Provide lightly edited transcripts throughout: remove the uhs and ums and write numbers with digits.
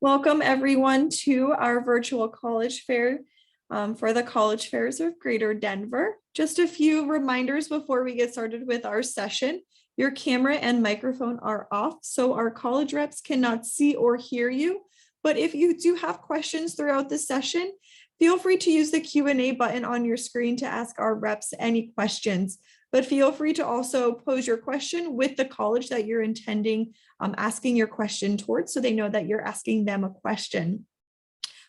Welcome everyone to our virtual college fair for the college fairs of Greater Denver. Just a few reminders before we get started with our session. Your camera and microphone are off, so our college reps cannot see or hear you. But if you do have questions throughout the session, feel free to use the Q&A button on your screen to ask our reps any questions. But feel free to also pose your question with the college that you're intending asking your question towards, so they know that you're asking them a question.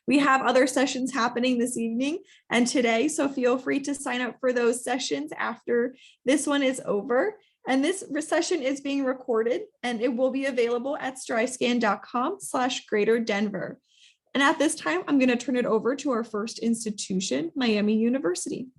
We have other sessions happening this evening and today, so feel free to sign up for those sessions after this one is over. And this session is being recorded and it will be available at stryscan.com/greaterdenver. And at this time, I'm going to turn it over to our first institution, Miami University.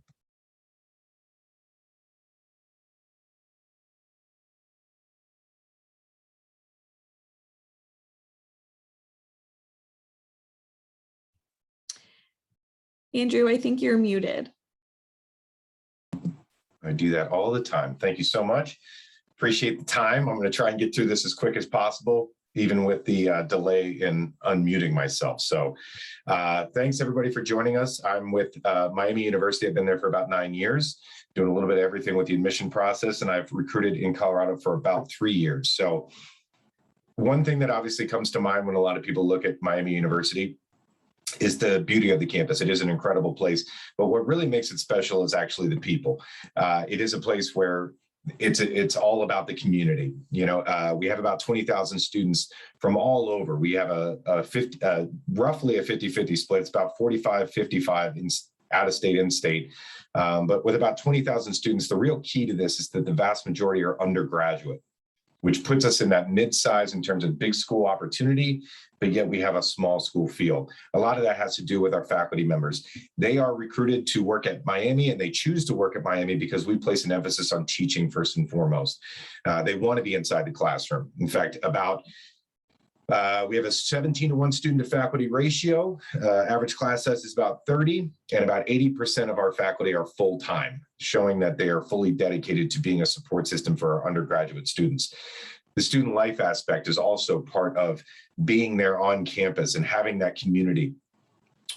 Andrew, I think you're muted. I do that all the time. Thank you so much. Appreciate the time. I'm going to try and get through this as quick as possible, even with the delay in unmuting myself. So thanks everybody for joining us. I'm with Miami University. I've been there for about 9 years, doing a little bit of everything with the admission process, and I've recruited in Colorado for about 3 years. So one thing that obviously comes to mind when a lot of people look at Miami University is the beauty of the campus. It is an incredible place, but what really makes it special is actually the people. It is a place where it's all about the community. You know, we have about 20,000 students from all over. We have roughly a 50-50 split. It's about 45-55 out of state, in state. But with about 20,000 students, the real key to this is that the vast majority are undergraduate, which puts us in that mid-size in terms of big school opportunity, but yet we have a small school feel. A lot of that has to do with our faculty members. They are recruited to work at Miami, and they choose to work at Miami because we place an emphasis on teaching first and foremost. They want to be inside the classroom. In fact, we have a 17-to-1 student to faculty ratio. Average class size is about 30, and about 80% of our faculty are full-time, showing that they are fully dedicated to being a support system for our undergraduate students. The student life aspect is also part of being there on campus and having that community.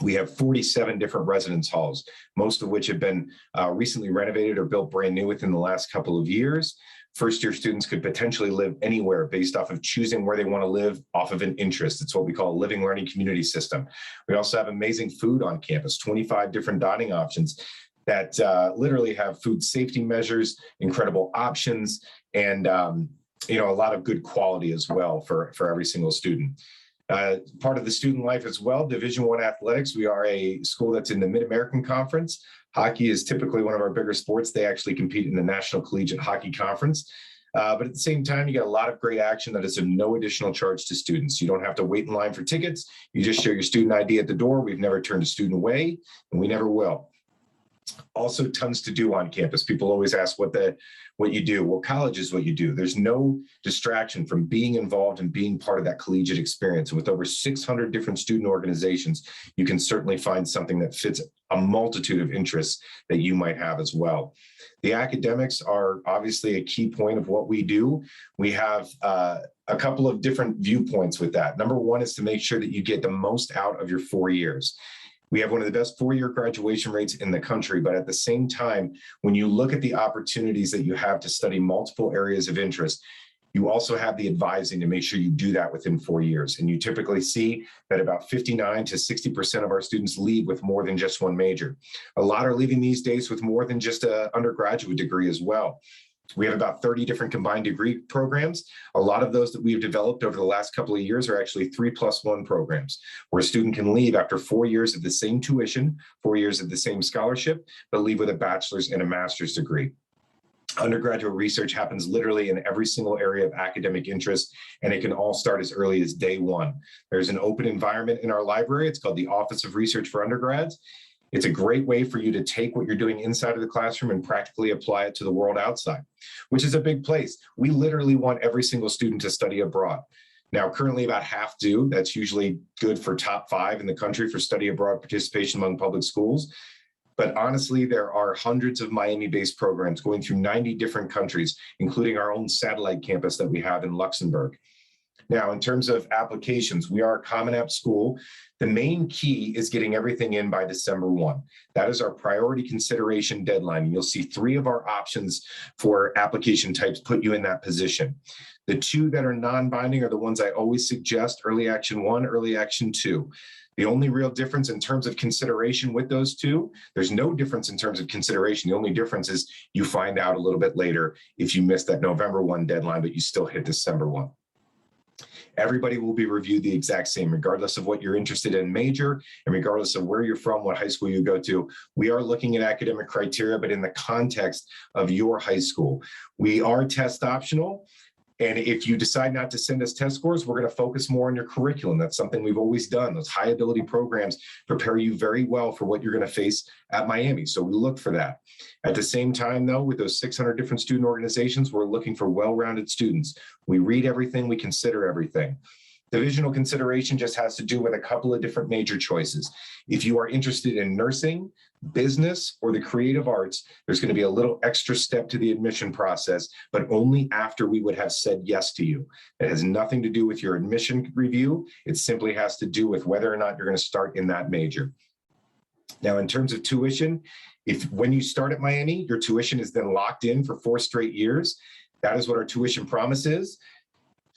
We have 47 different residence halls, most of which have been recently renovated or built brand new within the last couple of years. First-year students could potentially live anywhere based off of choosing where they want to live off of an interest. It's what we call a living learning community system. We also have amazing food on campus, 25 different dining options that literally have food safety measures, incredible options, and a lot of good quality as well for every single student. Part of the student life as well, Division I athletics. We are a school that's in the Mid-American Conference. Hockey is typically one of our bigger sports. They actually compete in the National Collegiate Hockey Conference. But at the same time, you get a lot of great action that is of no additional charge to students. You don't have to wait in line for tickets. You just show your student ID at the door. We've never turned a student away, and we never will. Also, tons to do on campus. People always ask what you do. Well, college is what you do. There's no distraction from being involved and being part of that collegiate experience. And with over 600 different student organizations, you can certainly find something that fits a multitude of interests that you might have as well. The academics are obviously a key point of what we do. We have a couple of different viewpoints with that. Number one is to make sure that you get the most out of your 4 years. We have one of the best four-year graduation rates in the country, but at the same time, when you look at the opportunities that you have to study multiple areas of interest, you also have the advising to make sure you do that within 4 years. And you typically see that about 59 to 60% of our students leave with more than just one major. A lot are leaving these days with more than just an undergraduate degree as well. We have about 30 different combined degree programs. A lot of those that we've developed over the last couple of years are actually 3+1 programs, where a student can leave after 4 years of the same tuition, 4 years of the same scholarship, but leave with a bachelor's and a master's degree. Undergraduate research happens literally in every single area of academic interest, and it can all start as early as day one. There's an open environment in our library. It's called the Office of Research for Undergrads. It's a great way for you to take what you're doing inside of the classroom and practically apply it to the world outside, which is a big place. We literally want every single student to study abroad. Now, currently about half do. That's usually good for top 5 in the country for study abroad participation among public schools. But honestly, there are hundreds of Miami-based programs going through 90 different countries, including our own satellite campus that we have in Luxembourg. Now, in terms of applications, we are a Common App school. The main key is getting everything in by December 1. That is our priority consideration deadline. And you'll see 3 of our options for application types put you in that position. The 2 that are non-binding are the ones I always suggest: Early Action 1, Early Action 2. The only real difference in terms of consideration with those 2, there's no difference in terms of consideration. The only difference is you find out a little bit later if you missed that November 1 deadline, but you still hit December 1. Everybody will be reviewed the exact same, regardless of what you're interested in major and regardless of where you're from, what high school you go to. We are looking at academic criteria, but in the context of your high school. We are test optional. And if you decide not to send us test scores, we're going to focus more on your curriculum. That's something we've always done. Those high ability programs prepare you very well for what you're going to face at Miami. So we look for that. At the same time, though, with those 600 different student organizations, we're looking for well-rounded students. We read everything, we consider everything. Divisional consideration just has to do with a couple of different major choices. If you are interested in nursing, business, or the creative arts, there's going to be a little extra step to the admission process, but only after we would have said yes to you. It has nothing to do with your admission review. It simply has to do with whether or not you're going to start in that major. Now, in terms of tuition, when you start at Miami, your tuition is then locked in for 4 straight years. That is what our tuition promise is.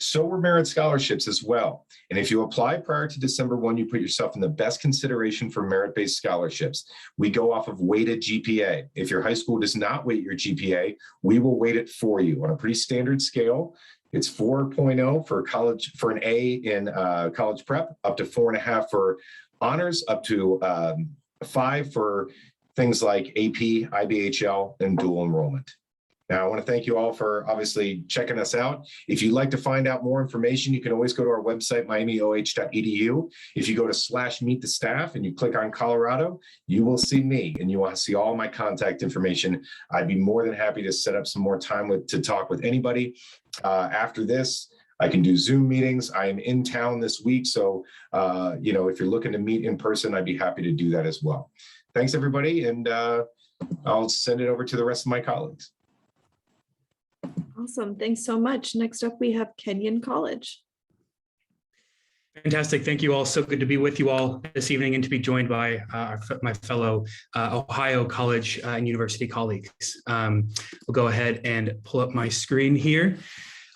So were merit scholarships as well. And if you apply prior to December 1, you put yourself in the best consideration for merit-based scholarships. We go off of weighted GPA. If your high school does not weight your GPA, we will weight it for you on a pretty standard scale. It's 4.0 for college, for an A in college prep, up to 4.5 for honors, up to 5 for things like AP, IBHL, and dual enrollment. Now, I want to thank you all for obviously checking us out. If you'd like to find out more information, you can always go to our website, miamioh.edu. If you go to /meet the staff and you click on Colorado, you will see me and you will see all my contact information. I'd be more than happy to set up some more time to talk with anybody. After this, I can do Zoom meetings. I am in town this week. So, if you're looking to meet in person, I'd be happy to do that as well. Thanks, everybody. And I'll send it over to the rest of my colleagues. Awesome. Thanks so much. Next up, we have Kenyon College. Fantastic. Thank you all. So good to be with you all this evening and to be joined by my fellow Ohio College and University colleagues. We'll go ahead and pull up my screen here.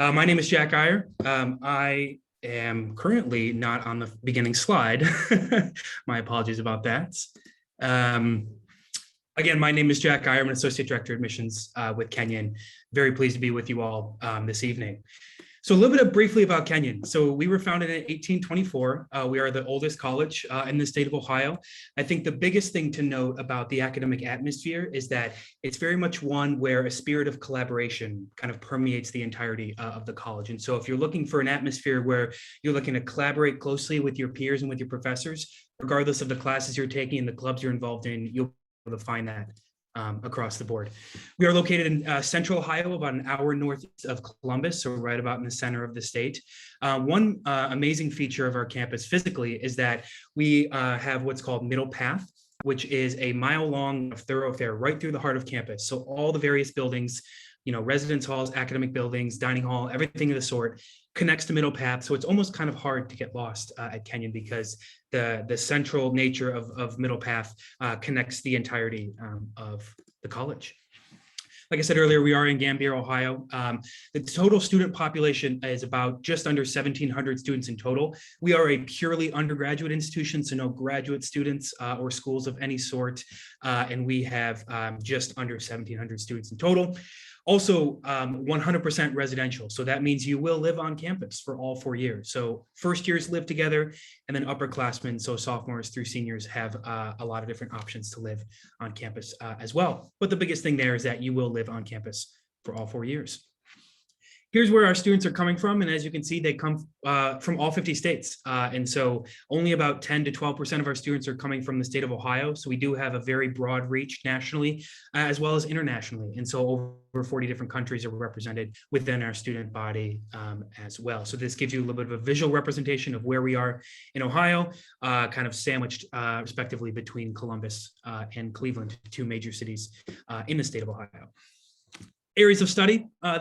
My name is Jack Iyer. I am currently not on the beginning slide. My apologies about that. Again, my name is Jack Iyer. I'm an Associate Director of Admissions with Kenyon. Very pleased to be with you all this evening. So a little bit briefly about Kenyon. So we were founded in 1824. We are the oldest college in the state of Ohio. I think the biggest thing to note about the academic atmosphere is that it's very much one where a spirit of collaboration kind of permeates the entirety of the college. And so if you're looking for an atmosphere where you're looking to collaborate closely with your peers and with your professors, regardless of the classes you're taking and the clubs you're involved in, you'll to find that across the board. We are located in central Ohio, about an hour northeast of Columbus, so right about in the center of the state. One amazing feature of our campus physically is that we have what's called Middle Path, which is a mile-long thoroughfare right through the heart of campus. So all the various buildings, residence halls, academic buildings, dining hall, everything of the sort connects to Middle Path. So it's almost kind of hard to get lost at Kenyon because the central nature of Middle Path connects the entirety of the college. Like I said earlier, we are in Gambier, Ohio. The total student population is about just under 1,700 students in total. We are a purely undergraduate institution, so no graduate students or schools of any sort. And we have just under 1,700 students in total. Also, 100% residential. So that means you will live on campus for all 4 years. So first years live together, and then upperclassmen, so sophomores through seniors, have a lot of different options to live on campus as well. But the biggest thing there is that you will live on campus for all 4 years. Here's where our students are coming from. And as you can see, they come from all 50 states. And so only about 10 to 12% of our students are coming from the state of Ohio. So we do have a very broad reach nationally as well as internationally. And so over 40 different countries are represented within our student body as well. So this gives you a little bit of a visual representation of where we are in Ohio, kind of sandwiched respectively between Columbus and Cleveland, 2 major cities in the state of Ohio. Areas of study. I'll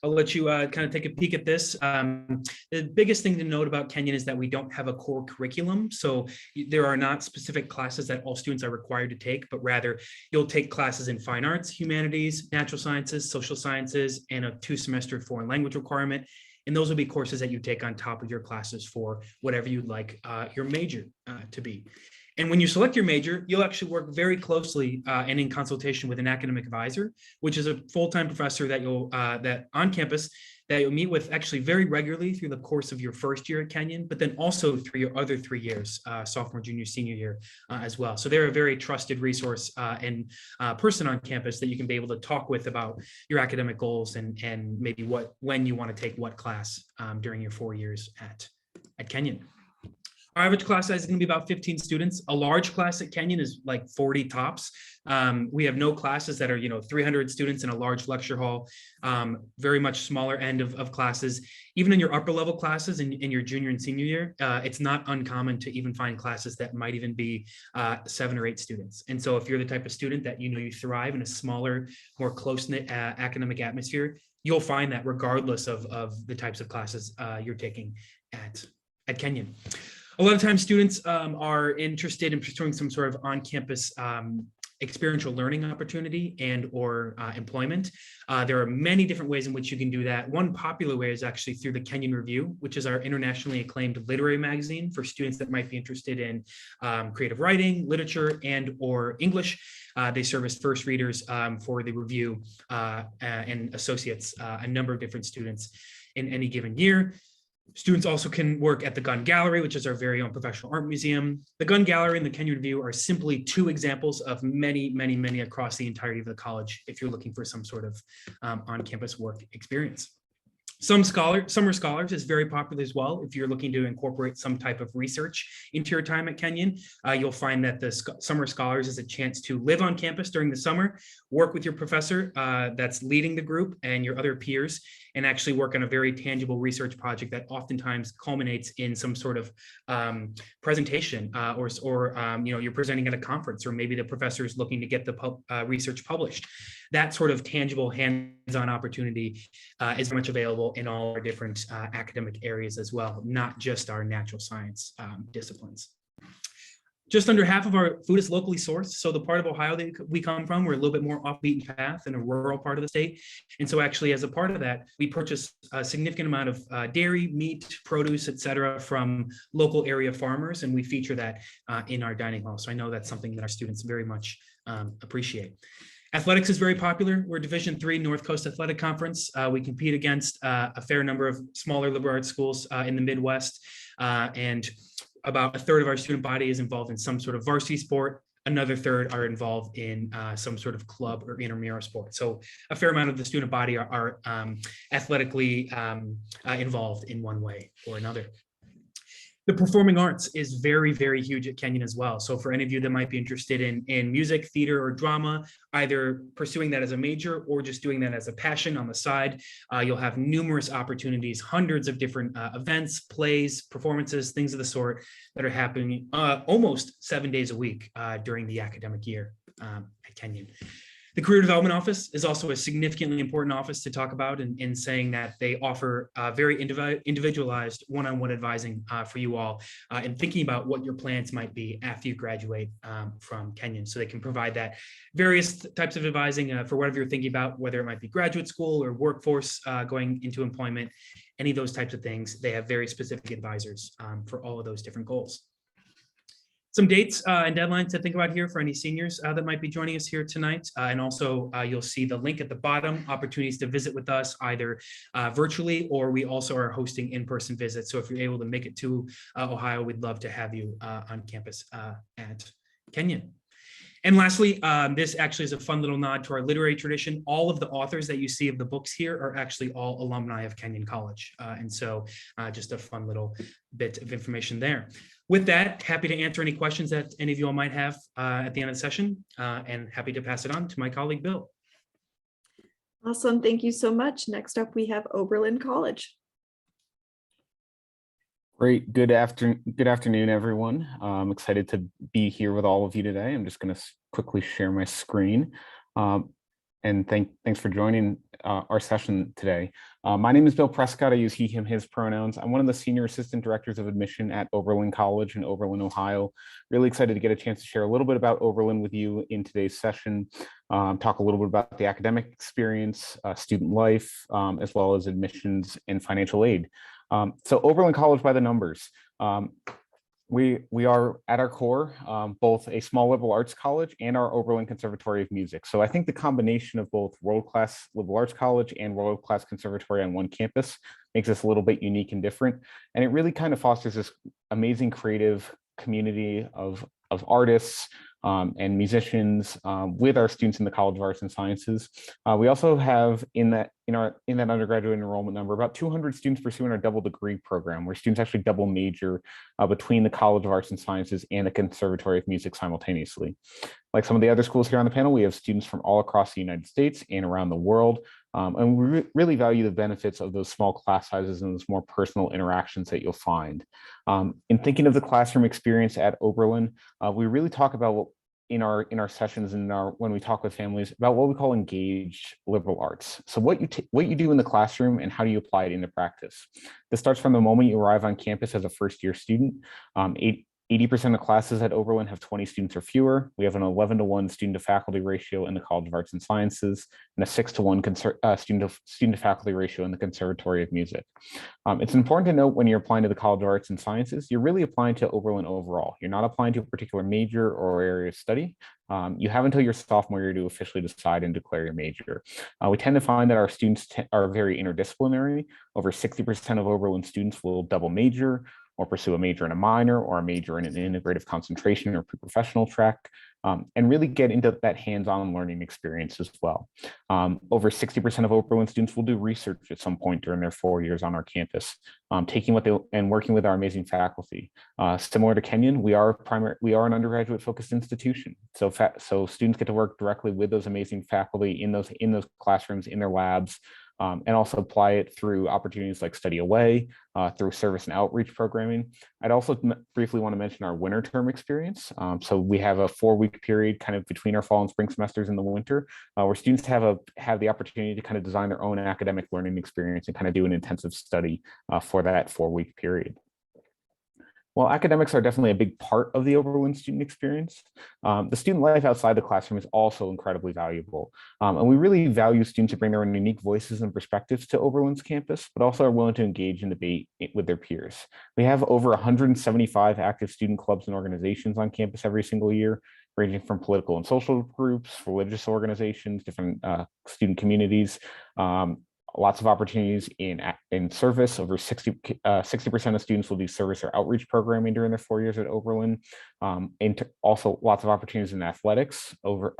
let you kind of take a peek at this. The biggest thing to note about Kenyon is that we don't have a core curriculum. So there are not specific classes that all students are required to take, but rather you'll take classes in fine arts, humanities, natural sciences, social sciences, and a 2-semester foreign language requirement. And those will be courses that you take on top of your classes for whatever you'd like your major to be. And when you select your major, you'll actually work very closely and in consultation with an academic advisor, which is a full-time professor that that on campus that you'll meet with actually very regularly through the course of your first year at Kenyon, but then also through your other 3 years, sophomore, junior, senior year as well. So they're a very trusted resource and person on campus that you can be able to talk with about your academic goals and maybe when you want to take what class during your 4 years at Kenyon. Our average class size is going to be about 15 students. A large class at Kenyon is like 40 tops. We have no classes that are 300 students in a large lecture hall. Very much smaller end of classes. Even in your upper level classes in your junior and senior year, it's not uncommon to even find classes that might even be 7 or 8 students. And so if you're the type of student that you thrive in a smaller, more close-knit academic atmosphere, you'll find that regardless of the types of classes you're taking at Kenyon. A lot of times students are interested in pursuing some sort of on-campus experiential learning opportunity and or employment. There are many different ways in which you can do that. One popular way is actually through the Kenyon Review, which is our internationally acclaimed literary magazine for students that might be interested in creative writing, literature, and or English. They serve as first readers for the Review and associates, a number of different students in any given year. Students also can work at the Gun Gallery, which is our very own professional art museum. The Gun Gallery and the Kenyon Review are simply 2 examples of many, many, many across the entirety of the college if you're looking for some sort of on-campus work experience. Summer Scholars is very popular as well. If you're looking to incorporate some type of research into your time at Kenyon, you'll find that the Summer Scholars is a chance to live on campus during the summer, work with your professor that's leading the group and your other peers, and actually work on a very tangible research project that oftentimes culminates in some sort of presentation or you're presenting at a conference, or maybe the professor is looking to get the research published. That sort of tangible hands-on opportunity is much available in all our different academic areas as well, not just our natural science disciplines. Just under half of our food is locally sourced. So the part of Ohio that we come from, we're a little bit more off beaten path in a rural part of the state. And so actually as a part of that, we purchase a significant amount of dairy, meat, produce, et cetera, from local area farmers. And we feature that in our dining hall. So I know that's something that our students very much appreciate. Athletics is very popular. We're Division III North Coast Athletic Conference. We compete against a fair number of smaller liberal arts schools in the Midwest. And about a third of our student body is involved in some sort of varsity sport. Another third are involved in some sort of club or intramural sport. So a fair amount of the student body are athletically involved in one way or another. The performing arts is very, very huge at Kenyon as well. So for any of you that might be interested in music, theater, or drama, either pursuing that as a major or just doing that as a passion on the side, you'll have numerous opportunities, hundreds of different events, plays, performances, things of the sort that are happening almost 7 days a week during the academic year at Kenyon. The Career Development Office is also a significantly important office to talk about in saying that they offer very individualized one-on-one advising for you all and thinking about what your plans might be after you graduate from Kenyon. So they can provide that various types of advising for whatever you're thinking about, whether it might be graduate school or workforce going into employment, any of those types of things. They have very specific advisors for all of those different goals. Some dates and deadlines to think about here for any seniors that might be joining us here tonight. And also you'll see the link at the bottom, opportunities to visit with us either virtually, or we also are hosting in-person visits. So if you're able to make it to Ohio, we'd love to have you on campus at Kenyon. And lastly, this actually is a fun little nod to our literary tradition. All of the authors that you see of the books here are actually all alumni of Kenyon College. And so just a fun little bit of information there. With that, happy to answer any questions that any of you all might have at the end of the session, and happy to pass it on to my colleague, Bill. Awesome. Thank you so much. Next up, we have Oberlin College. Great. Good afternoon, everyone. I'm excited to be here with all of you today. I'm just going to quickly share my screen. and thanks for joining our session today. My name is Bill Prescott. I use he, him, his pronouns. I'm one of the senior assistant directors of admission at Oberlin College in Oberlin, Ohio. Really excited to get a chance to share a little bit about Oberlin with you in today's session, talk a little bit about the academic experience, student life, as well as admissions and financial aid. So Oberlin College by the numbers. We are at our core both a small liberal arts college and our Oberlin Conservatory of Music. So I think the combination of both world-class liberal arts college and world-class conservatory on one campus makes us a little bit unique and different. And it really kind of fosters this amazing creative community of artists and musicians with our students in the College of Arts and Sciences. We also have in that undergraduate enrollment number about 200 students pursuing our double degree program, where students actually double major between the College of Arts and Sciences and the Conservatory of Music simultaneously. Like some of the other schools here on the panel, we have students from all across the United States and around the world. And we really value the benefits of those small class sizes and those more personal interactions that you'll find. In thinking of the classroom experience at Oberlin, we really talk about in our sessions and when we talk with families about what we call engaged liberal arts. So what you do in the classroom and how do you apply it into practice? This starts from the moment you arrive on campus as a first-year student. 80% of classes at Oberlin have 20 students or fewer. We have an 11-to-1 student to faculty ratio in the College of Arts and Sciences and a 6-to-1 student to faculty ratio in the Conservatory of Music. It's important to note when you're applying to the College of Arts and Sciences, you're really applying to Oberlin overall. You're not applying to a particular major or area of study. You have until your sophomore year to officially decide and declare your major. We tend to find that our students are very interdisciplinary. Over 60% of Oberlin students will double major or pursue a major and a minor or a major in an integrative concentration or pre-professional track, and really get into that hands-on learning experience as well. Over 60% of Oberlin students will do research at some point during their 4 years on our campus, and working with our amazing faculty. Similar to Kenyon, we are an undergraduate focused institution. So students get to work directly with those amazing faculty in those classrooms, in their labs, and also apply it through opportunities like Study Away, through service and outreach programming. I'd also briefly want to mention our winter term experience. So we have a 4-week period kind of between our fall and spring semesters in the winter, where students have the opportunity to kind of design their own academic learning experience and kind of do an intensive study for that 4-week period. Well, academics are definitely a big part of the Oberlin student experience. The student life outside the classroom is also incredibly valuable. And we really value students who bring their own unique voices and perspectives to Oberlin's campus, but also are willing to engage in debate with their peers. We have over 175 active student clubs and organizations on campus every single year, ranging from political and social groups, religious organizations, different student communities, lots of opportunities in service. Over 60% of students will do service or outreach programming during their 4 years at Oberlin. And also lots of opportunities in athletics. Over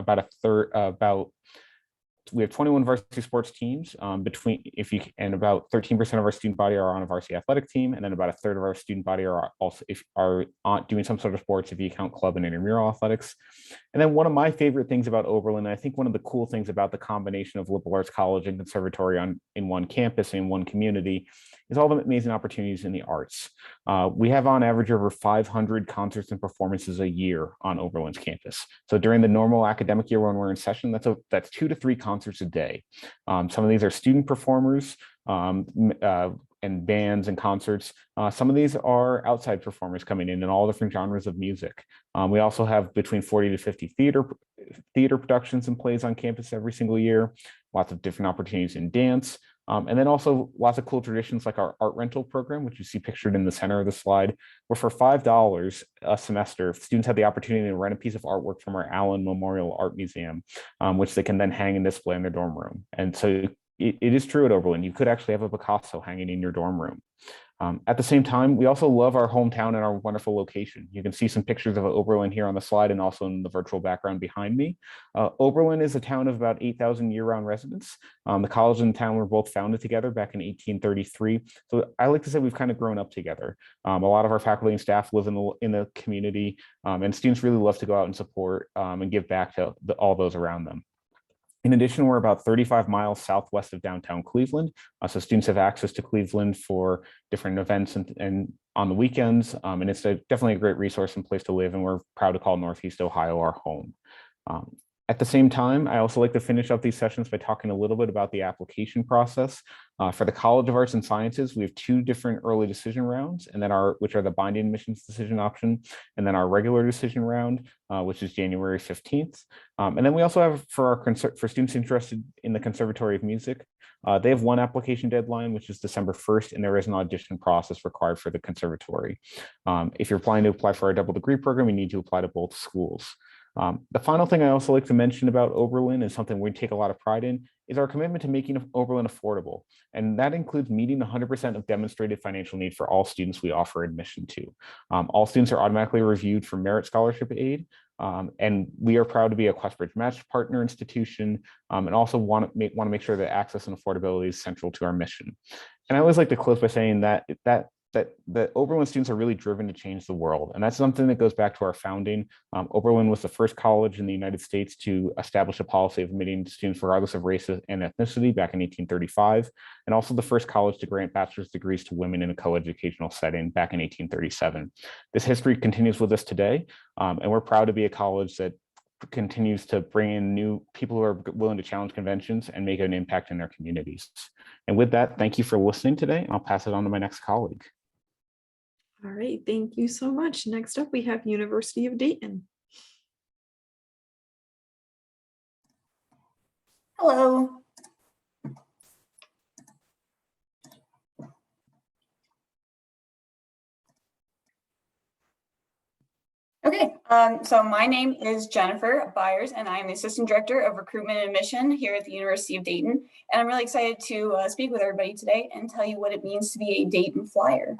we have 21 varsity sports teams, and about 13% of our student body are on a varsity athletic team, and then about a third of our student body are doing some sort of sports if you count club and intramural athletics. And then one of my favorite things about Oberlin, and I think one of the cool things about the combination of liberal arts college and conservatory in one campus, in one community, is all the amazing opportunities in the arts. We have on average over 500 concerts and performances a year on Oberlin's campus. So during the normal academic year when we're in session, that's 2 to 3 concerts a day. Some of these are student performers and bands and concerts. Some of these are outside performers coming in all different genres of music. We also have between 40 to 50 theater productions and plays on campus every single year, lots of different opportunities in dance, and then also lots of cool traditions like our art rental program, which you see pictured in the center of the slide, where for $5 a semester, students have the opportunity to rent a piece of artwork from our Allen Memorial Art Museum, which they can then hang and display in their dorm room. And so it is true at Oberlin, you could actually have a Picasso hanging in your dorm room. At the same time, we also love our hometown and our wonderful location. You can see some pictures of Oberlin here on the slide and also in the virtual background behind me. Oberlin is a town of about 8,000 year-round residents. The college and the town were both founded together back in 1833. So I like to say we've kind of grown up together. A lot of our faculty and staff live in the community, and students really love to go out and support and give back to all those around them. In addition, we're about 35 miles southwest of downtown Cleveland. So students have access to Cleveland for different events and on the weekends. And it's definitely a great resource and place to live. And we're proud to call Northeast Ohio our home. At the same time, I also like to finish up these sessions by talking a little bit about the application process. For the College of Arts and Sciences, we have two different early decision rounds, and then which are the binding admissions decision option, and then our regular decision round, which is January 15th. And then we also have for students interested in the Conservatory of Music, they have one application deadline, which is December 1st, and there is an audition process required for the conservatory. If you're planning to apply for a double degree program, you need to apply to both schools. The final thing I also like to mention about Oberlin is something we take a lot of pride in, is our commitment to making Oberlin affordable. And that includes meeting 100% of demonstrated financial need for all students we offer admission to. All students are automatically reviewed for merit scholarship aid. And we are proud to be a Questbridge Match partner institution, and also want to make sure that access and affordability is central to our mission. And I always like to close by saying that Oberlin students are really driven to change the world. And that's something that goes back to our founding. Oberlin was the first college in the United States to establish a policy of admitting students regardless of race and ethnicity back in 1835, and also the first college to grant bachelor's degrees to women in a coeducational setting back in 1837. This history continues with us today, and we're proud to be a college that continues to bring in new people who are willing to challenge conventions and make an impact in their communities. And with that, thank you for listening today. I'll pass it on to my next colleague. All right, thank you so much. Next up, we have University of Dayton. Hello. Okay, so my name is Jennifer Byers, and I am the Assistant Director of Recruitment and Admission here at the University of Dayton. And I'm really excited to speak with everybody today and tell you what it means to be a Dayton Flyer.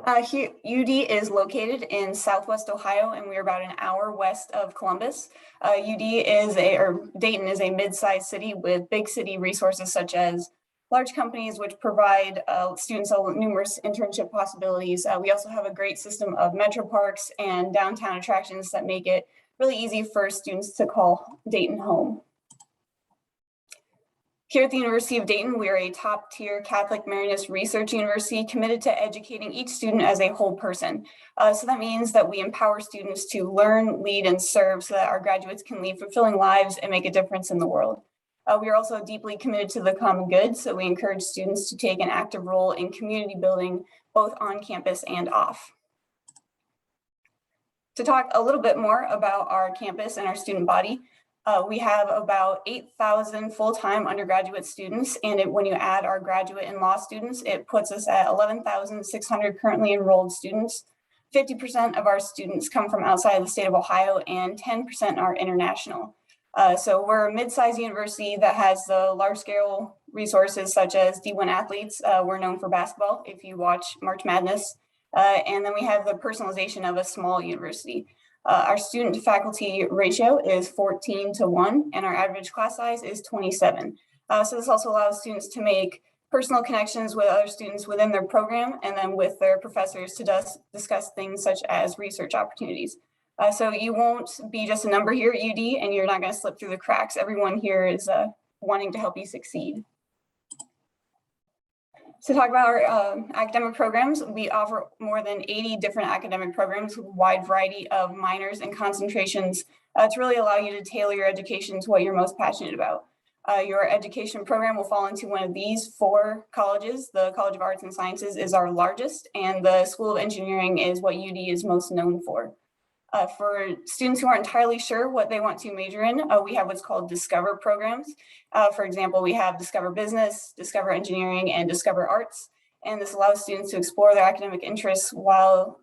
UD is located in Southwest Ohio, and we're about an hour west of Columbus. Dayton is a mid-sized city with big city resources such as large companies which provide students numerous internship possibilities. We also have a great system of metro parks and downtown attractions that make it really easy for students to call Dayton home. Here at the University of Dayton, we are a top-tier Catholic Marianist research university committed to educating each student as a whole person. So that means that we empower students to learn, lead, and serve so that our graduates can lead fulfilling lives and make a difference in the world. We are also deeply committed to the common good, so we encourage students to take an active role in community building, both on campus and off. To talk a little bit more about our campus and our student body, we have about 8,000 full-time undergraduate students, and when you add our graduate and law students, it puts us at 11,600 currently enrolled students. 50% of our students come from outside the state of Ohio, and 10% are international. So we're a mid-sized university that has the large-scale resources such as D1 athletes. We're known for basketball if you watch March Madness. And then we have the personalization of a small university. Our student to faculty ratio is 14:1, and our average class size is 27. So this also allows students to make personal connections with other students within their program and then with their professors to discuss things such as research opportunities. So you won't be just a number here at UD, and you're not going to slip through the cracks. Everyone here is wanting to help you succeed. To talk about our academic programs, we offer more than 80 different academic programs with a wide variety of minors and concentrations to really allow you to tailor your education to what you're most passionate about. Your education program will fall into one of these 4 colleges. The College of Arts and Sciences is our largest, and the School of Engineering is what UD is most known for. For students who aren't entirely sure what they want to major in, we have what's called Discover programs. For example, we have Discover Business, Discover Engineering, and Discover Arts. And this allows students to explore their academic interests while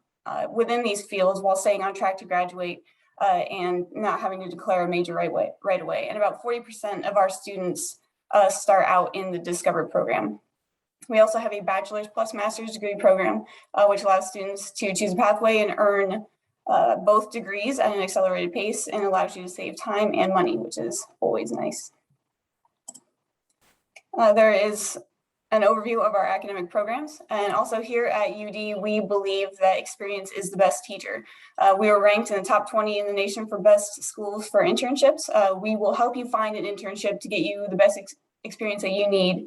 within these fields while staying on track to graduate and not having to declare a major right away. And about 40% of our students start out in the Discover program. We also have a bachelor's plus master's degree program, which allows students to choose a pathway and earn both degrees at an accelerated pace and allows you to save time and money, which is always nice. There is an overview of our academic programs. And also here at UD, we believe that experience is the best teacher. We were ranked in the top 20 in the nation for best schools for internships. We will help you find an internship to get you the best experience that you need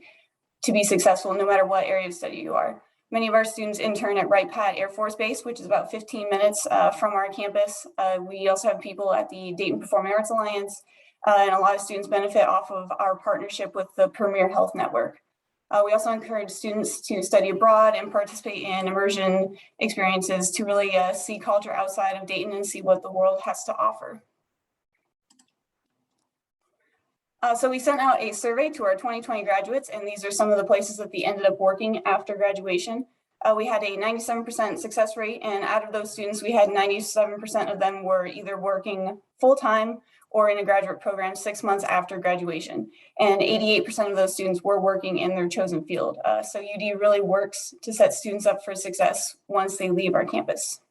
to be successful no matter what area of study you are. Many of our students intern at Wright Pat Air Force Base, which is about 15 minutes from our campus. We also have people at the Dayton Performing Arts Alliance, and a lot of students benefit off of our partnership with the Premier Health Network. We also encourage students to study abroad and participate in immersion experiences to really see culture outside of Dayton and see what the world has to offer. So we sent out a survey to our 2020 graduates, and these are some of the places that they ended up working after graduation. We had a 97% success rate, and out of those students, we had 97% of them were either working full-time or in a graduate program 6 months after graduation. And 88% of those students were working in their chosen field. So UD really works to set students up for success once they leave our campus.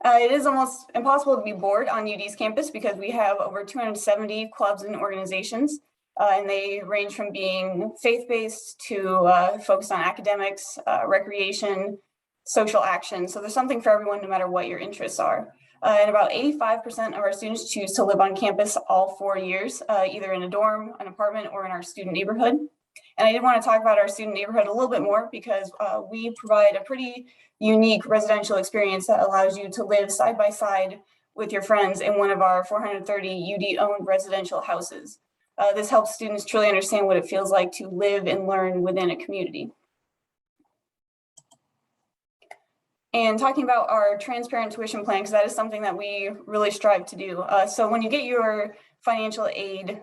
It is almost impossible to be bored on UD's campus because we have over 270 clubs and organizations, and they range from being faith-based to focused on academics, recreation, social action. So there's something for everyone, no matter what your interests are. And about 85% of our students choose to live on campus all 4 years, either in a dorm, an apartment, or in our student neighborhood. And I did want to talk about our student neighborhood a little bit more because we provide a pretty unique residential experience that allows you to live side by side with your friends in one of our 430 UD-owned residential houses. This helps students truly understand what it feels like to live and learn within a community. And talking about our transparent tuition plan, because that is something that we really strive to do. So when you get your financial aid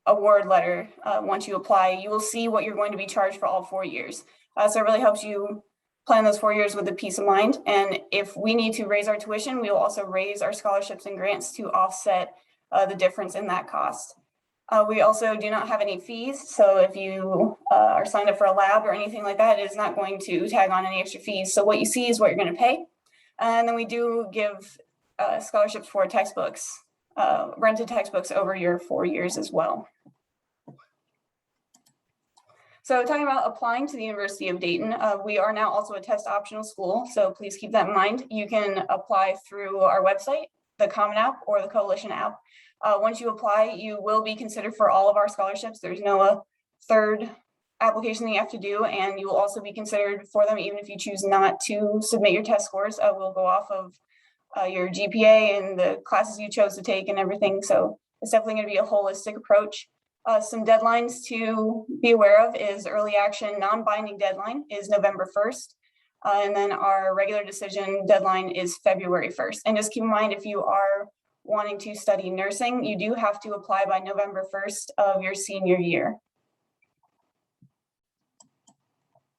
award letter, once you apply, you will see what you're going to be charged for all 4 years. So it really helps you plan those 4 years with a peace of mind. And if we need to raise our tuition, we will also raise our scholarships and grants to offset the difference in that cost. We also do not have any fees. So if you are signed up for a lab or anything like that, it is not going to tag on any extra fees. So what you see is what you're going to pay. And then we do give scholarships for textbooks, rented textbooks over your 4 years as well. So talking about applying to the University of Dayton, we are now also a test optional school. So please keep that in mind. You can apply through our website, the Common App, or the Coalition app. Once you apply, you will be considered for all of our scholarships. There's no third application that you have to do, and you will also be considered for them even if you choose not to submit your test scores. We'll go off of your GPA and the classes you chose to take and everything. So it's definitely going to be a holistic approach. Some deadlines to be aware of is early action non-binding deadline is November 1st. And then our regular decision deadline is February 1st. And just keep in mind, if you are wanting to study nursing, you do have to apply by November 1st of your senior year.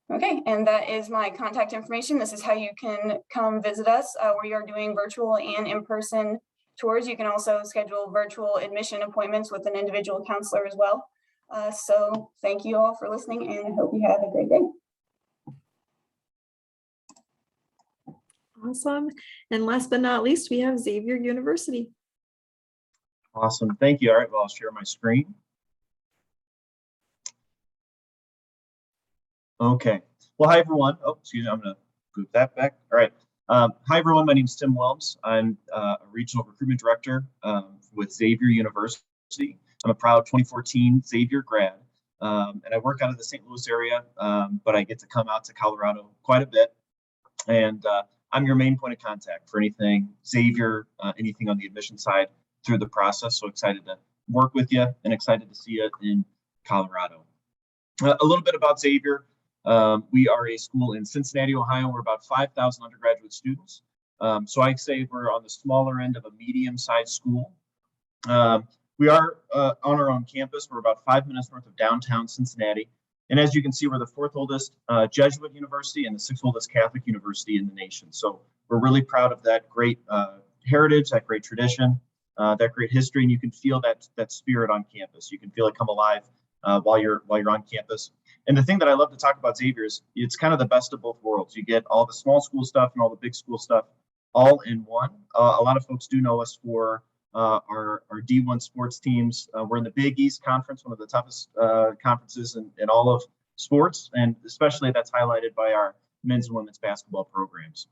Okay, and that is my contact information. This is how you can come visit us. We are doing virtual and in-person tours. You can also schedule virtual admission appointments with an individual counselor as well. So thank you all for listening, and I hope you have a great day. Awesome. And last but not least, we have Xavier University. Awesome. Thank you. All right. Well, I'll share my screen. Okay. Well, hi, everyone. Oh, excuse me. I'm going to move that back. All right. Hi, everyone. My name is Tim Wilms. I'm a regional recruitment director with Xavier University. I'm a proud 2014 Xavier grad, and I work out of the St. Louis area, but I get to come out to Colorado quite a bit. And I'm your main point of contact for anything Xavier, anything on the admission side through the process. So excited to work with you and excited to see you in Colorado. A little bit about Xavier. We are a school in Cincinnati, Ohio. We're about 5,000 undergraduate students. So I say we're on the smaller end of a medium-sized school. We are on our own campus. We're about 5 minutes north of downtown Cincinnati. And as you can see, we're the 4th oldest Jesuit university and the 6th oldest Catholic university in the nation. So we're really proud of that great heritage, that great tradition, that great history, and you can feel that spirit on campus. You can feel it come alive while you're on campus. And the thing that I love to talk about Xavier is it's kind of the best of both worlds. You get all the small school stuff and all the big school stuff all in one. A lot of folks do know us for our D1 sports teams. We're in the Big East Conference, one of the toughest conferences in all of sports, and especially that's highlighted by our men's and women's basketball programs.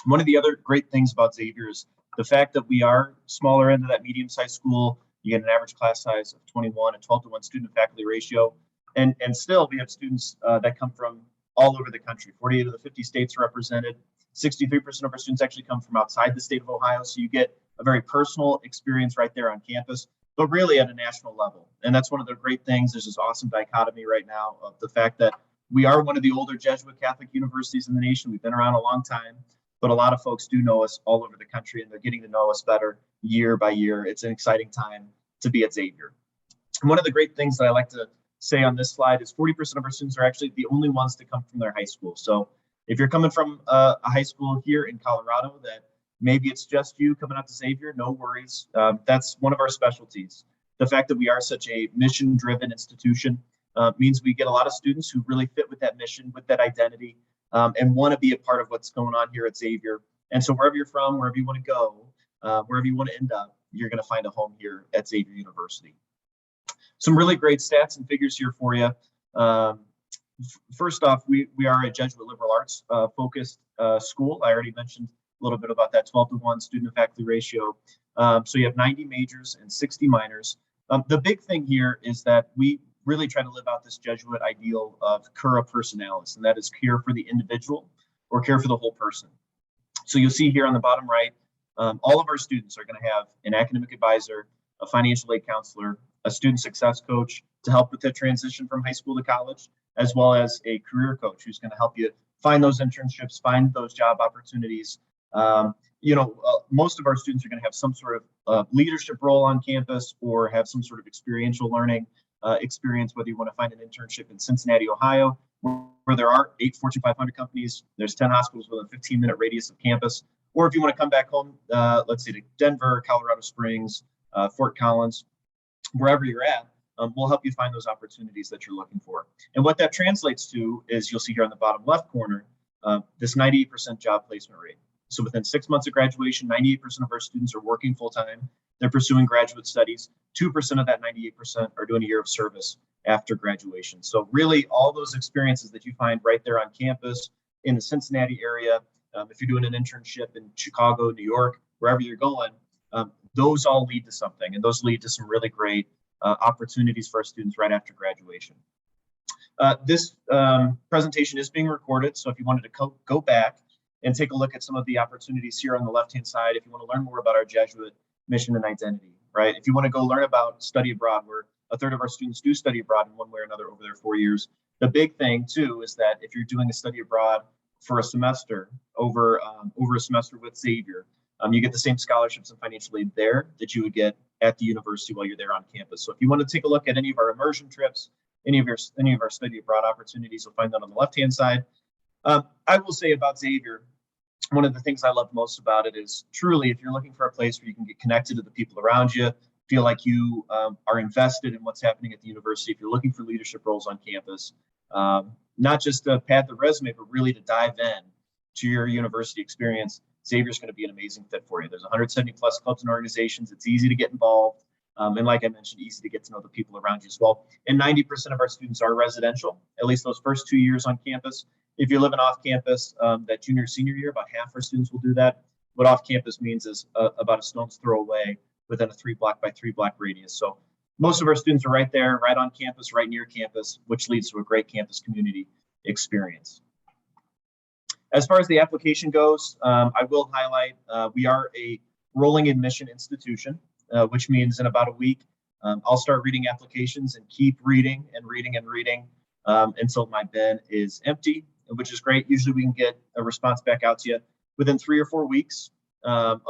One of the other great things about Xavier is the fact that we are smaller end of that medium-sized school. You get an average class size of 21, a 12-to-1 student-to-faculty ratio. And still, we have students that come from all over the country. 48 of the 50 states are represented. 63% of our students actually come from outside the state of Ohio. So you get a very personal experience right there on campus, but really at a national level. And that's one of the great things. There's this awesome dichotomy right now of the fact that we are one of the older Jesuit Catholic universities in the nation. We've been around a long time, but a lot of folks do know us all over the country, and they're getting to know us better year by year. It's an exciting time to be at Xavier. And one of the great things that I like to say on this slide is 40% of our students are actually the only ones to come from their high school. So if you're coming from a high school here in Colorado that maybe it's just you coming out to Xavier, no worries. That's one of our specialties. The fact that we are such a mission-driven institution means we get a lot of students who really fit with that mission, with that identity, and want to be a part of what's going on here at Xavier. And so wherever you're from, wherever you want to go, wherever you want to end up, you're going to find a home here at Xavier University. Some really great stats and figures here for you. First off, we are a Jesuit liberal arts focused school. I already mentioned a little bit about that 12-to-1 student to faculty ratio. So you have 90 majors and 60 minors. The big thing here is that we really try to live out this Jesuit ideal of cura personalis, and that is care for the individual or care for the whole person. So you'll see here on the bottom right, all of our students are going to have an academic advisor, a financial aid counselor, a student success coach to help with the transition from high school to college, as well as a career coach who's going to help you find those internships, find those job opportunities. Most of our students are going to have some sort of leadership role on campus or have some sort of experiential learning experience, whether you want to find an internship in Cincinnati, Ohio, where there are 8 Fortune 500 companies, there's 10 hospitals within a 15-minute radius of campus, or if you want to come back home, let's say to Denver, Colorado Springs, Fort Collins, wherever you're at, we'll help you find those opportunities that you're looking for. And what that translates to is, you'll see here on the bottom left corner, this 98% job placement rate. So within 6 months of graduation, 98% of our students are working full-time. They're pursuing graduate studies. 2% of that 98% are doing a year of service after graduation. So really all those experiences that you find right there on campus in the Cincinnati area, if you're doing an internship in Chicago, New York, wherever you're going, those all lead to something, and those lead to some really great opportunities for our students right after graduation. This presentation is being recorded, so if you wanted to go back and take a look at some of the opportunities here on the left-hand side, if you want to learn more about our Jesuit mission and identity, right? If you want to go learn about study abroad, where a third of our students do study abroad in one way or another over their 4 years. The big thing too is that if you're doing a study abroad for a semester over a semester with Xavier, you get the same scholarships and financial aid there that you would get at the university while you're there on campus. So if you want to take a look at any of our immersion trips, any of our study abroad opportunities, you'll find that on the left-hand side. I will say about Xavier, one of the things I love most about it is truly, if you're looking for a place where you can get connected to the people around you, feel like you are invested in what's happening at the university, if you're looking for leadership roles on campus, not just to pad the resume, but really to dive in to your university experience, Xavier's going to be an amazing fit for you. There's 170 plus clubs and organizations. It's easy to get involved. And like I mentioned, easy to get to know the people around you as well. And 90% of our students are residential, at least those first 2 years on campus. If you're living off campus, that junior, senior year, about half our students will do that. What off campus means is about a stone's throw away within a 3-block by 3-block radius. So most of our students are right there, right on campus, right near campus, which leads to a great campus community experience. As far as the application goes, I will highlight we are a rolling admission institution, which means in about a week, I'll start reading applications and keep reading and reading and reading until my bin is empty, which is great. Usually we can get a response back out to you within 3 or 4 weeks of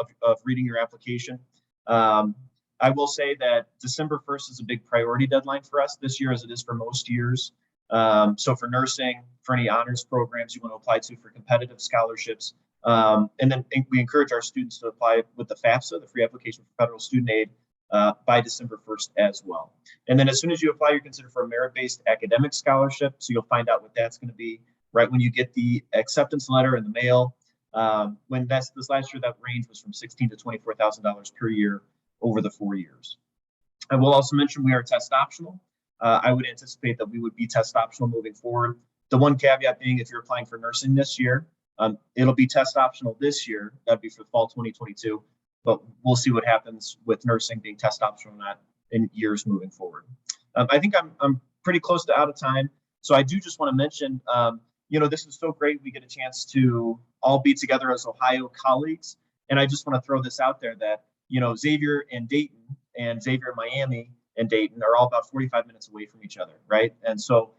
reading your application. I will say that December 1st is a big priority deadline for us this year, as it is for most years. So for nursing, for any honors programs you want to apply to, for competitive scholarships, and then we encourage our students to apply with the FAFSA, the Free Application for Federal Student Aid, by December 1st as well. And then as soon as you apply, you're considered for a merit-based academic scholarship. So you'll find out what that's going to be right when you get the acceptance letter in the mail. When this last year, that range was from $16,000 to $24,000 per year over the 4 years. I will also mention we are test optional. I would anticipate that we would be test optional moving forward. The one caveat being, if you're applying for nursing this year, it'll be test optional this year. That'd be for fall 2022. But we'll see what happens with nursing being test optional or not in years moving forward. I think I'm pretty close to out of time. So I do just want to mention, this is so great. We get a chance to all be together as Ohio colleagues. And I just want to throw this out there that, Xavier and Dayton and Xavier and Miami and Dayton are all about 45 minutes away from each other, right? And so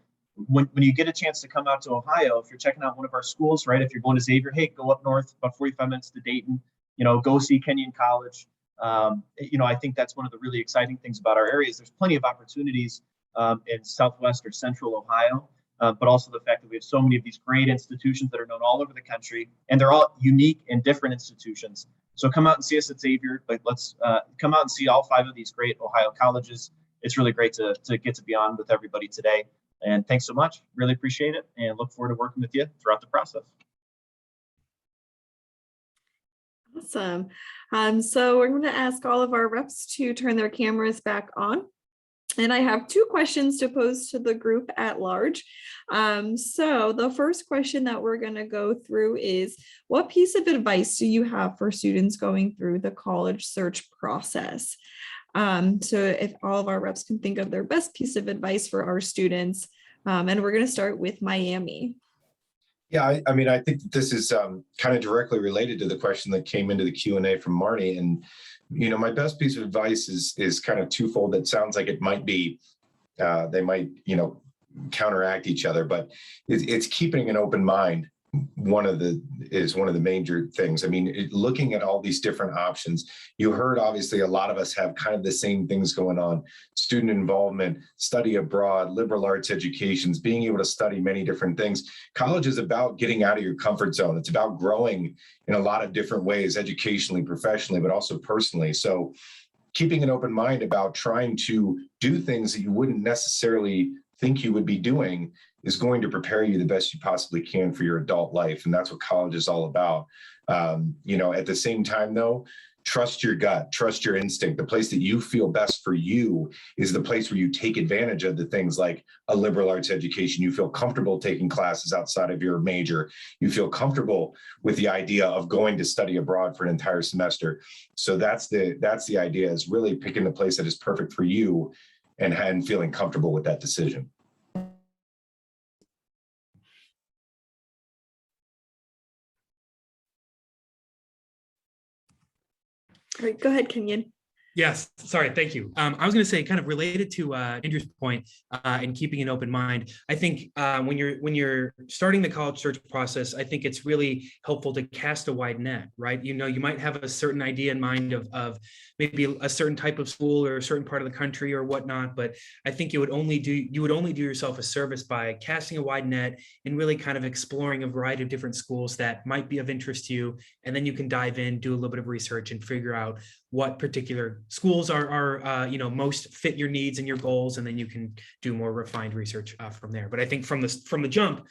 when you get a chance to come out to Ohio, if you're checking out one of our schools, right? If you're going to Xavier, hey, go up north about 45 minutes to Dayton, go see Kenyon College. I think that's one of the really exciting things about our area is there's plenty of opportunities in Southwest or Central Ohio, but also the fact that we have so many of these great institutions that are known all over the country, and they're all unique and different institutions. So come out and see us at Xavier, but let's come out and see all 5 of these great Ohio colleges. It's really great to get to be on with everybody today. And thanks so much. Really appreciate it and look forward to working with you throughout the process. Awesome. So we're going to ask all of our reps to turn their cameras back on. And I have 2 questions to pose to the group at large. So the first question that we're going to go through is, what piece of advice do you have for students going through the college search process? So if all of our reps can think of their best piece of advice for our students, and we're going to start with Miami. Yeah, I think that this is kind of directly related to the question that came into the Q&A from Marnie. And, my best piece of advice is kind of twofold. That sounds like it might be, they might, counteract each other, but it's keeping an open mind. One of the major things. Looking at all these different options, you heard obviously a lot of us have kind of the same things going on: student involvement, study abroad, liberal arts educations, being able to study many different things. College is about getting out of your comfort zone. It's about growing in a lot of different ways, educationally, professionally, but also personally. So keeping an open mind about trying to do things that you wouldn't necessarily think you would be doing is going to prepare you the best you possibly can for your adult life. And that's what college is all about. At the same time, though, trust your gut, trust your instinct. The place that you feel best for you is the place where you take advantage of the things like a liberal arts education. You feel comfortable taking classes outside of your major. You feel comfortable with the idea of going to study abroad for an entire semester. So that's the idea, is really picking the place that is perfect for you and feeling comfortable with that decision. All right, go ahead, Kenyon. Yes, sorry, thank you. I was going to say, kind of related to Andrew's point and keeping an open mind. I think when you're starting the college search process, I think it's really helpful to cast a wide net, right? You might have a certain idea in mind of maybe a certain type of school or a certain part of the country or whatnot, but I think you would only do yourself a service by casting a wide net and really kind of exploring a variety of different schools that might be of interest to you, and then you can dive in, do a little bit of research, and figure out what particular schools are most fit your needs and your goals, and then you can do more refined research from there. But I think from the jump,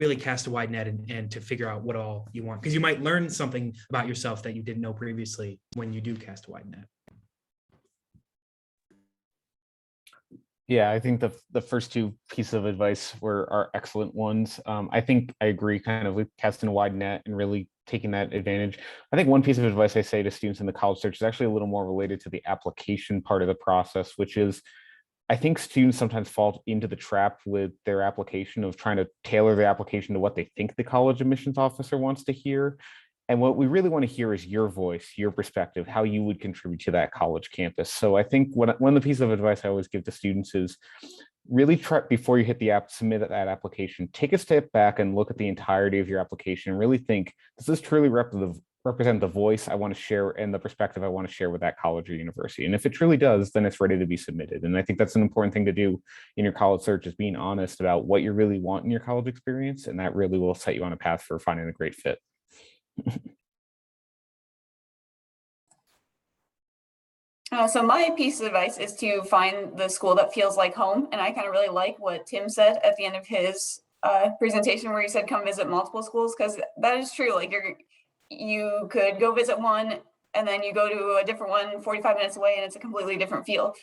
really cast a wide net and to figure out what all you want, because you might learn something about yourself that you didn't know previously when you do cast a wide net. Yeah, I think the first 2 pieces of advice are excellent ones. I think I agree kind of with casting a wide net and really taking that advantage. I think one piece of advice I say to students in the college search is actually a little more related to the application part of the process, which is, I think students sometimes fall into the trap with their application of trying to tailor the application to what they think the college admissions officer wants to hear. And what we really want to hear is your voice, your perspective, how you would contribute to that college campus. So I think one of the pieces of advice I always give to students is really try, before you hit the app, submit that application, take a step back and look at the entirety of your application and really think, does this truly represent the voice I want to share and the perspective I want to share with that college or university? And if it truly does, then it's ready to be submitted. And I think that's an important thing to do in your college search, is being honest about what you really want in your college experience. And that really will set you on a path for finding a great fit. So my piece of advice is to find the school that feels like home. And I kind of really like what Tim said at the end of his presentation, where he said, come visit multiple schools, because that is true. Like you could go visit one and then you go to a different one 45 minutes away and it's a completely different feel.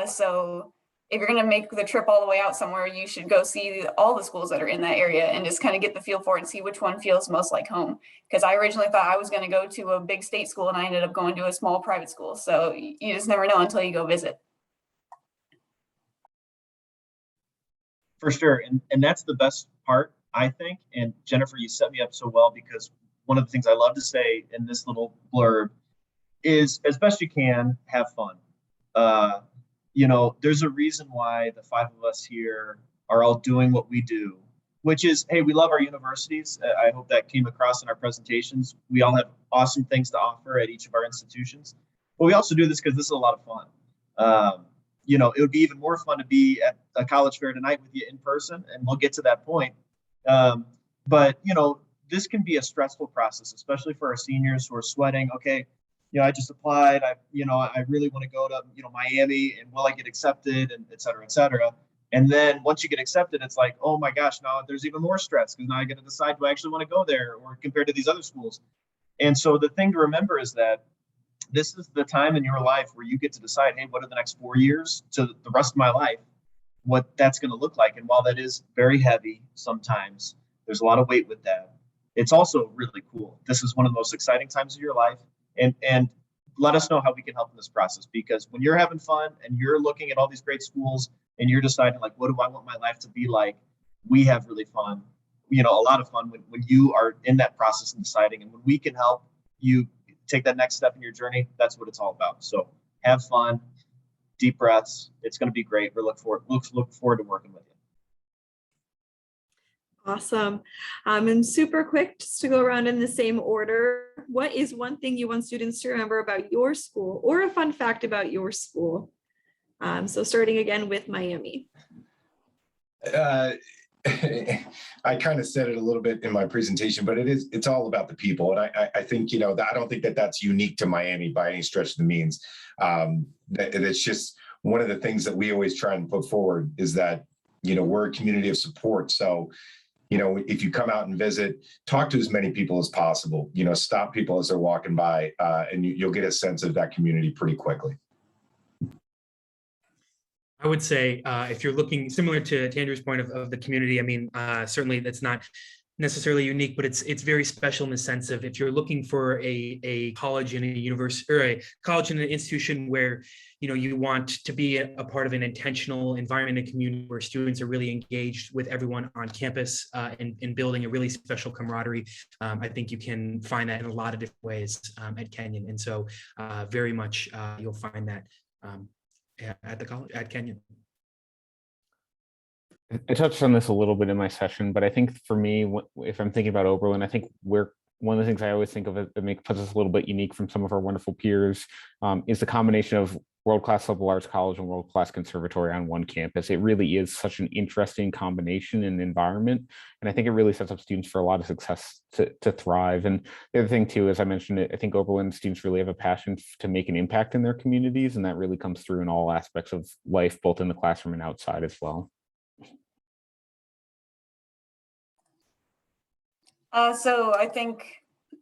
So if you're going to make the trip all the way out somewhere, you should go see all the schools that are in that area and just kind of get the feel for it and see which one feels most like home. Because I originally thought I was going to go to a big state school and I ended up going to a small private school. So you just never know until you go visit. For sure. And that's the best part, I think. And Jennifer, you set me up so well, because one of the things I love to say in this little blurb is, as best you can, have fun. There's a reason why the five of us here are all doing what we do, which is, hey, we love our universities. I hope that came across in our presentations. We all have awesome things to offer at each of our institutions, but we also do this because this is a lot of fun. It would be even more fun to be at a college fair tonight with you in person, and we'll get to that point. But this can be a stressful process, especially for our seniors who are sweating. Okay, I just applied. I really want to go to, Miami, and will I get accepted, and et cetera, et cetera. And then once you get accepted, it's like, oh my gosh, now there's even more stress, because now I got to decide, do I actually want to go there, or compared to these other schools? And so the thing to remember is that this is the time in your life where you get to decide, hey, what are the next 4 years to the rest of my life, what that's going to look like. And while that is very heavy, sometimes there's a lot of weight with that, it's also really cool. This is one of the most exciting times of your life. And let us know how we can help in this process, because when you're having fun and you're looking at all these great schools and you're deciding, like, what do I want my life to be like? We have really fun, a lot of fun when you are in that process and deciding, and when we can help you take that next step in your journey, that's what it's all about. So have fun, deep breaths. It's going to be great. We look forward to working with you. Awesome. And super quick, just to go around in the same order, what is one thing you want students to remember about your school, or a fun fact about your school? So starting again with Miami. I kind of said it a little bit in my presentation, but it's all about the people. And I think, I don't think that's unique to Miami by any stretch of the means. It's just one of the things that we always try and put forward is that, we're a community of support. So, if you come out and visit, talk to as many people as possible, stop people as they're walking by, and you'll get a sense of that community pretty quickly. I would say if you're looking similar to Andrew's point of the community, I mean, certainly that's not necessarily unique, but it's very special in the sense of, if you're looking for a college in a university, or a college in an institution where you want to be a part of an intentional environment and community where students are really engaged with everyone on campus, and building a really special camaraderie, I think you can find that in a lot of different ways at Kenyon. And so very much you'll find that at the college, at Kenyon. I touched on this a little bit in my session, but I think for me, if I'm thinking about Oberlin, I think one of the things I always think of that puts us a little bit unique from some of our wonderful peers is the combination of world-class liberal arts college and world-class conservatory on one campus. It really is such an interesting combination and environment. And I think it really sets up students for a lot of success to thrive. And the other thing too, as I mentioned, I think Oberlin students really have a passion to make an impact in their communities. And that really comes through in all aspects of life, both in the classroom and outside as well. So I think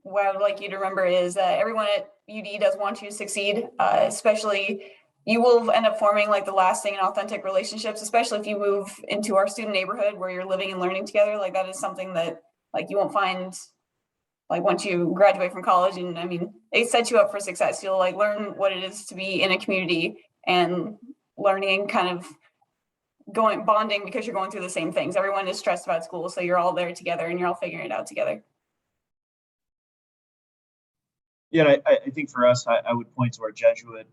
what I'd like you to remember is that everyone at UD does want you to succeed, especially you will end up forming like the lasting and authentic relationships, especially if you move into our student neighborhood where you're living and learning together. Like that is something that like you won't find like once you graduate from college. And I mean, they set you up for success. You'll like learn what it is to be in a community and learning kind of bonding because you're going through the same things. Everyone is stressed about school, so you're all there together and you're all figuring it out together. Yeah, I think for us, I would point to our Jesuit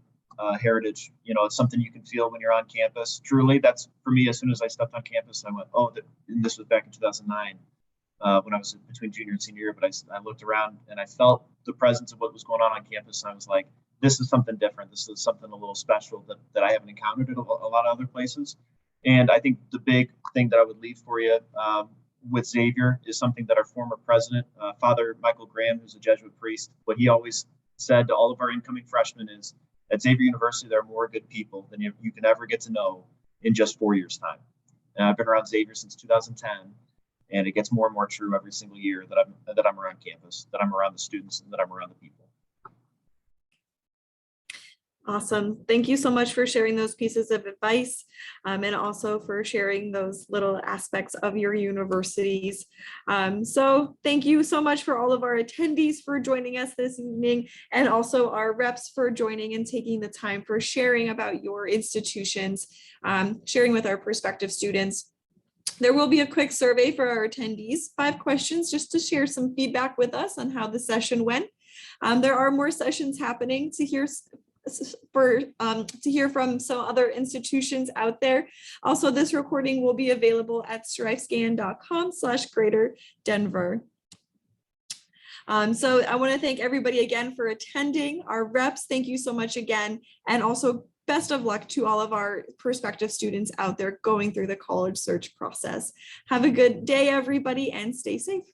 heritage. It's something you can feel when you're on campus. Truly, that's for me. As soon as I stepped on campus, I went, oh, and this was back in 2009 when I was between junior and senior year. But I looked around and I felt the presence of what was going on campus. And I was like, this is something different. This is something a little special that I haven't encountered at a lot of other places. And I think the big thing that I would leave for you with Xavier is something that our former president, Father Michael Graham, who's a Jesuit priest, what he always said to all of our incoming freshmen is, at Xavier University, there are more good people than you can ever get to know in just 4 years' time. And I've been around Xavier since 2010, and it gets more and more true every single year that I'm around campus, that I'm around the students, and that I'm around the people. Awesome. Thank you so much for sharing those pieces of advice and also for sharing those little aspects of your universities. So thank you so much for all of our attendees for joining us this evening, and also our reps for joining and taking the time for sharing about your institutions, sharing with our prospective students. There will be a quick survey for our attendees, 5 questions just to share some feedback with us on how the session went. There are more sessions happening to hear from some other institutions out there. Also, this recording will be available at strivescan.com/greaterdenver. So I want to thank everybody again for attending. Our reps, thank you so much again. And also best of luck to all of our prospective students out there going through the college search process. Have a good day, everybody, and stay safe.